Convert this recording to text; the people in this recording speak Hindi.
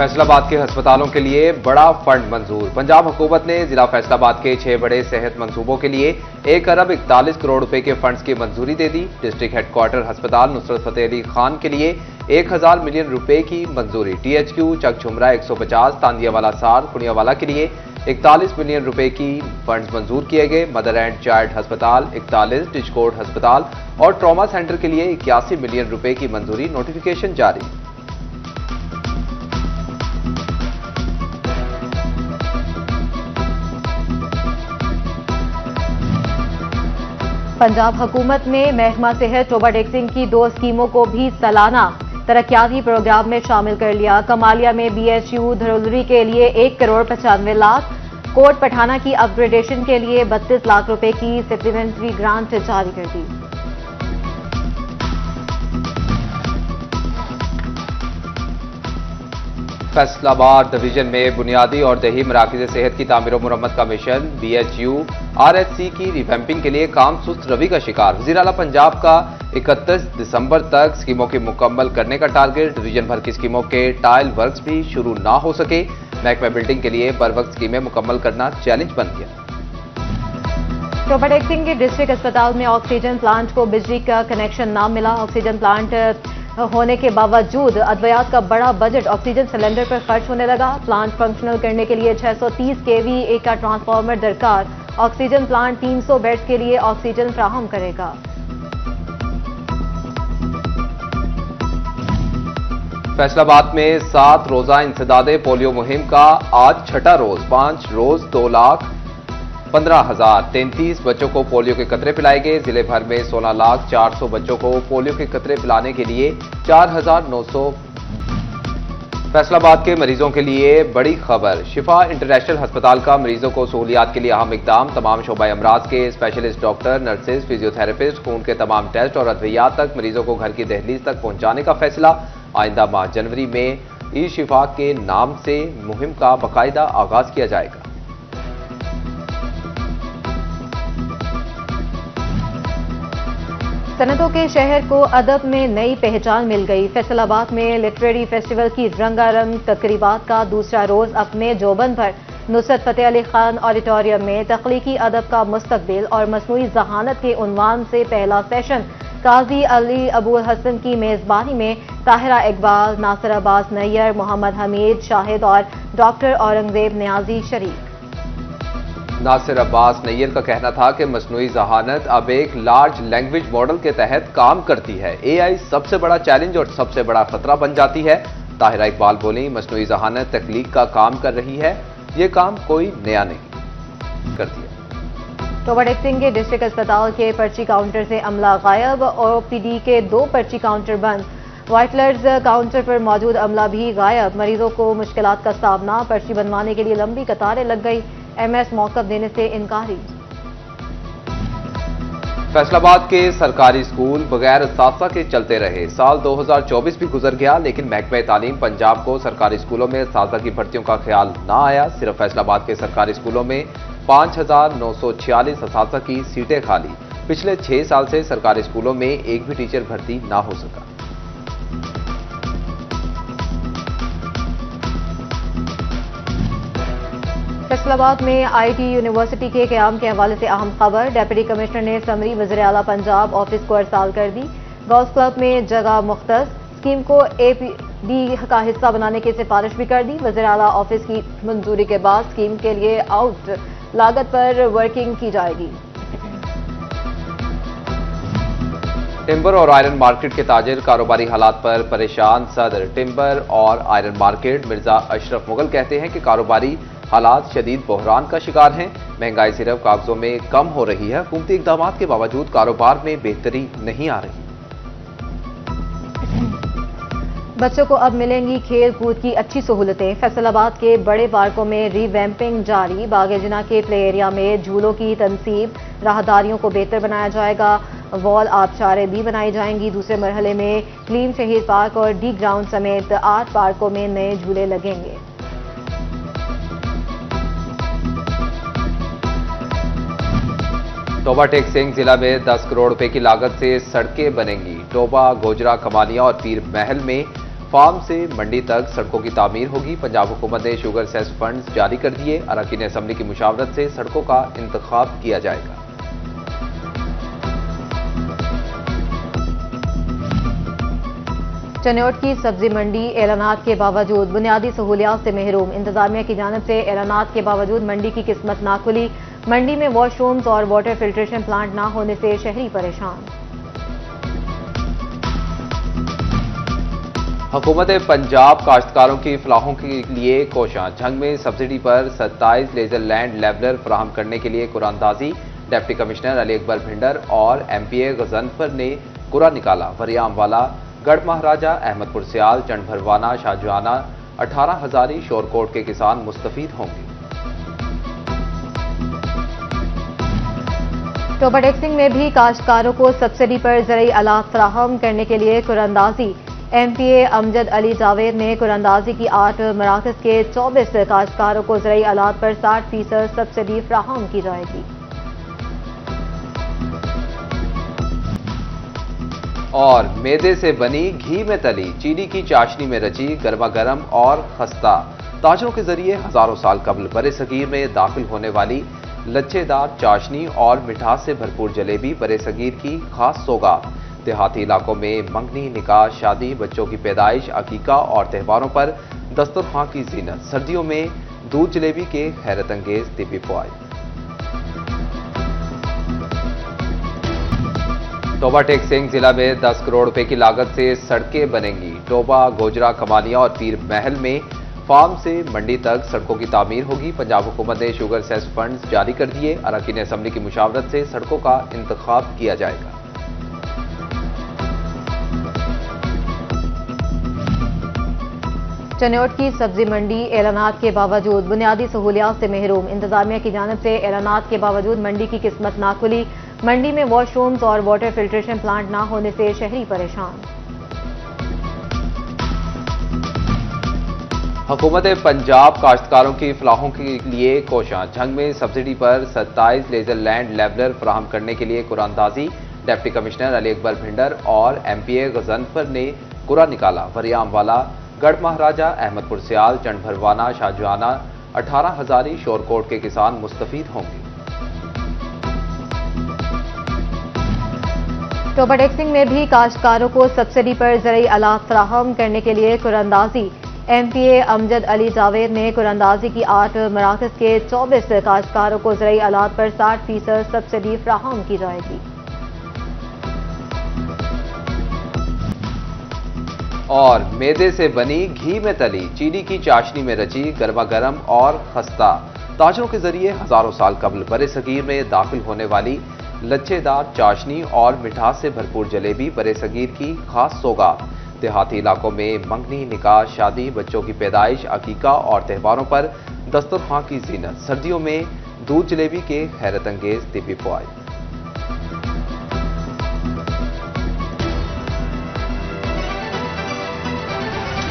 फैसलाबाद के अस्पतालों के लिए बड़ा फंड मंजूर। पंजाब हुकूमत ने जिला फैसलाबाद के 6 बड़े सेहत मंसूबों के लिए 1 अरब 41 करोड़ रुपए के फंड्स की मंजूरी दे दी। डिस्ट्रिक्ट हेडक्वार्टर अस्पताल नुसरत फतेह अली खान के लिए 1000 मिलियन रुपए की मंजूरी। THQ चक झुमरा 150, तांदियावाला सार कुनियावाला के लिए 41 मिलियन रुपए की फंड मंजूर किए गए। मदर एंड चाइल्ड अस्पताल 41, डिजकोट अस्पताल और ट्रॉमा सेंटर के लिए 81 मिलियन रुपए की मंजूरी। नोटिफिकेशन जारी। पंजाब हुकूमत ने महकमा सेहत ओवरटेक्सिंग की 2 स्कीमों को भी सालाना तरक्याती प्रोग्राम में शामिल कर लिया। कमालिया में BHU धरोलरी के लिए 1 करोड़ 95 लाख, कोट पठाना की अपग्रेडेशन के लिए 32 लाख रुपए की सप्लीमेंट्री ग्रांट जारी कर दी। फैसलाबाद डिवीजन में बुनियादी और दही मराकज़ सेहत की तामीर और मुरम्मत का मिशन। BHU RHC की रिवैम्पिंग के लिए काम सुस्त रवि का शिकार। वज़ीर आला पंजाब का 31 दिसंबर तक स्कीमों के मुकम्मल करने का टारगेट। डिवीजन भर की स्कीमों के टाइल वर्क्स भी शुरू ना हो सके। महकमा बिल्डिंग के लिए बर वक्त स्कीमें मुकम्मल करना चैलेंज बन गया। ओवरटेक्सिंग के डिस्ट्रिक्ट अस्पताल में ऑक्सीजन प्लांट को बिजली का कनेक्शन ना मिला। ऑक्सीजन प्लांट होने के बावजूद अद्वियात का बड़ा बजट ऑक्सीजन सिलेंडर पर खर्च होने लगा। प्लांट फंक्शनल करने के लिए 630 kVA का ट्रांसफार्मर दरकार। ऑक्सीजन प्लांट 300 बेड्स के लिए ऑक्सीजन फ्राहम करेगा। फैसलाबाद में 7 रोजा इंसदादे पोलियो मुहिम का आज छठा रोज। 5 रोज 2,15,033 बच्चों को पोलियो के कतरे पिलाए गए। जिले भर में 16,400,000 बच्चों को पोलियो के कतरे पिलाने के लिए 4,900। फैसलाबाद के मरीजों के लिए बड़ी खबर। शिफा इंटरनेशनल अस्पताल का मरीजों को सहूलियात के लिए अहम इकदाम। तमाम शोबा अमराज के स्पेशलिस्ट डॉक्टर, नर्सेज, फिजियोथेरेपिस्ट, खून के तमाम टेस्ट और अद्वियात तक मरीजों को घर की दहलीज तक पहुंचाने का फैसला। आइंदा माह जनवरी में ई-शिफा के नाम से मुहिम का बाकायदा आगाज किया जाएगा। सनतों के शहर को अदब में नई पहचान मिल गई। फैसलाबाद में लिटरेरी फेस्टिवल की रंगारंग तकरीबात का दूसरा रोज अपने जोबन पर नुसरत फतेह अली खान ऑडिटोरियम में तख्लीकी अदब का मुस्तकबिल और मसनूई जहानत के उन्वान से पहला सेशन काजी अली अबुल हसन की मेजबानी में ताहिरा इकबाल, नासिर अब्बास नैयर, मोहम्मद हमीद शाहिद और डॉक्टर औरंगजेब नियाजी शरीक। नासिर अब्बास नैयर का कहना था कि मसनूई जहानत अब एक लार्ज लैंग्वेज मॉडल के तहत काम करती है। AI सबसे बड़ा चैलेंज और सबसे बड़ा खतरा बन जाती है। ताहिरा इकबाल बोली, मसनूई जहानत तख्लीक का काम कर रही है, ये काम कोई नया नहीं करती है। ओवरटेक्सिंग के डिस्ट्रिक्ट अस्पताल के पर्ची काउंटर से अमला गायब। OPD के 2 पर्ची काउंटर बंद। वाइटलर्स काउंटर पर मौजूद अमला भी गायब। मरीजों को मुश्किलात का सामना। पर्ची बनवाने के लिए लंबी कतारें लग गई। MS मौकफ देने से इनकारी। फैसलाबाद के सरकारी स्कूल बगैर असातिज़ा के चलते रहे। साल 2024 भी गुजर गया, लेकिन महकमा तालीम पंजाब को सरकारी स्कूलों में असातिज़ा की भर्तियों का ख्याल ना आया। सिर्फ फैसलाबाद के सरकारी स्कूलों में 5,946 असातिज़ा की सीटें खाली। पिछले 6 साल से सरकारी स्कूलों में एक भी टीचर भर्ती ना हो सका। फैसलाबाद में IT यूनिवर्सिटी के क़याम के हवाले से अहम खबर। डिप्टी कमिश्नर ने समरी वज़ीर आला पंजाब ऑफिस को अरसाल कर दी। गोल्फ क्लब में जगह मुख्तस। स्कीम को APD का हिस्सा बनाने की सिफारिश भी कर दी। वज़ीर आला ऑफिस की मंजूरी के बाद स्कीम के लिए आउट लागत पर वर्किंग की जाएगी। टिम्बर और आयरन मार्केट के ताजिर कारोबारी हालात पर परेशान। सदर टिम्बर और आयरन मार्केट मिर्जा अशरफ मुगल कहते हैं कि कारोबारी हालात शदीद बहरान का शिकार हैं। महंगाई सिर्फ कागजों में कम हो रही है, हुकूमती इकदाम के बावजूद कारोबार में बेहतरी नहीं आ रही। बच्चों को अब मिलेंगी खेल कूद की अच्छी सहूलतें। फैसलाबाद के बड़े पार्कों में रीवैम्पिंग जारी। बाग-ए-जिन्ना के प्ले एरिया में झूलों की तनसीब। राहदारियों को बेहतर बनाया जाएगा। वॉल आबशारें भी बनाई जाएंगी। दूसरे मरहले में क्लीन शहीद पार्क और डी ग्राउंड समेत 8 पार्कों में नए झूले लगेंगे। टोबा टेक सिंह जिला में 10 करोड़ रुपए की लागत से सड़कें बनेंगी। टोबा, गोजरा, कमानिया और पीर महल में फार्म से मंडी तक सड़कों की तामीर होगी। पंजाब हुकूमत ने शुगर सेस फंड्स जारी कर दिए। अरकान असम्बली की मुशावरत से सड़कों का इंतखाब किया जाएगा। चनौट की सब्जी मंडी ऐलानात के बावजूद बुनियादी सहूलियात से महरूम। इंतजामिया की जानिब से ऐलानात के बावजूद मंडी की किस्मत ना खुली। मंडी में वॉशरूम्स और वाटर फिल्ट्रेशन प्लांट ना होने से शहरी परेशान। हुकूमत पंजाब काश्तकारों की फलाहों के लिए कोशां। झंग में सब्सिडी पर 27 लेजर लैंड लेवलर फराहम करने के लिए कुरानंदाजी। डिप्टी कमिश्नर अली अकबर भिंडर और MPA गजनफर ने कुरा निकाला। वरियामवाला, गढ़ महाराजा, अहमदपुर सियाल, चंडभरवाना, शाहजहाना 18 हजारी शोरकोट के किसान मुस्तफीद होंगे। टोबा टैक्सिंग में भी काश्तकारों को सब्सिडी पर ज़रूरी आलात फराहम करने के लिए कुरानंदाजी। MPA अमजद अली जावेद ने कुरानंदाजी की 8 मराकज़ के 24 काश्तकारों को ज़रूरी आलात पर 60% सब्सिडी फराहम की जाएगी। और मैदे से बनी, घी में तली, चीनी की चाशनी में रची, गर्मा गर्म और खस्ता ताजरों के जरिए हजारों साल कबल बरे सगीर में दाखिल होने वाली लच्छेदार चाशनी और मिठास से भरपूर जलेबी बरे सगीर की खास सौगात। देहाती इलाकों में मंगनी, निकाह, शादी, बच्चों की पैदाइश, अकीका और त्योहारों पर दस्तरखां की जीनत। सर्दियों में दूध जलेबी के हैरत अंगेज तिबी फ़वाइद। टोबा टैक्सिंग जिला में 10 करोड़ रुपए की लागत से सड़कें बनेंगी। टोबा, गोजरा, कमानिया और पीर महल में फार्म से मंडी तक सड़कों की तामीर होगी। पंजाब हुकूमत ने शुगर सेस फंड्स जारी कर दिए। अरकान असम्बली की मुशावरत से सड़कों का इंतखाब किया जाएगा। चनौट की सब्जी मंडी ऐलानात के बावजूद बुनियादी सहूलियात से महरूम। इंतजामिया की जानिब से ऐलानात के बावजूद मंडी की किस्मत ना खुली। मंडी में वॉशरूम्स और वाटर फिल्ट्रेशन प्लांट ना होने से शहरी परेशान। हुकूमत पंजाब काश्तकारों की फलाहों के लिए कोशां। झंग में सब्सिडी पर 27 लेजर लैंड लेवलर फराहम करने के लिए कुरानंदाजी। डिप्टी कमिश्नर अली अकबर भिंडर और MPA गजनफर ने कुरा निकाला। वरियामवाला, गढ़ महाराजा, अहमदपुर सियाल, चंडभरवाना, शाहजहाना 18 हजारी शोरकोट के किसान मुस्तफीद होंगे। टोबा टैक्सिंग में भी काश्तकारों को सब्सिडी पर ज़रूरी आलात फराहम करने के लिए कुरानंदाजी। MPA अमजद अली जावेद ने कुरानंदाजी की 8 मराकज़ के 24 काश्तकारों को ज़रूरी आलात पर 60% सब्सिडी फराहम की जाएगी। और मैदे से बनी, घी में तली, चीनी की चाशनी में रची, गर्मा गर्म और खस्ता ताजरों के जरिए हजारों साल कबल बरे सगीर में दाखिल होने वाली लच्छेदार चाशनी और मिठास से भरपूर जलेबी बरे सगीर की खास सौगात। देहाती इलाकों में मंगनी, निकाह, शादी, बच्चों की पैदाइश, अकीका और त्योहारों पर दस्तरखां की जीनत। सर्दियों में दूध जलेबी के हैरत अंगेज तिबी फ़वाइद।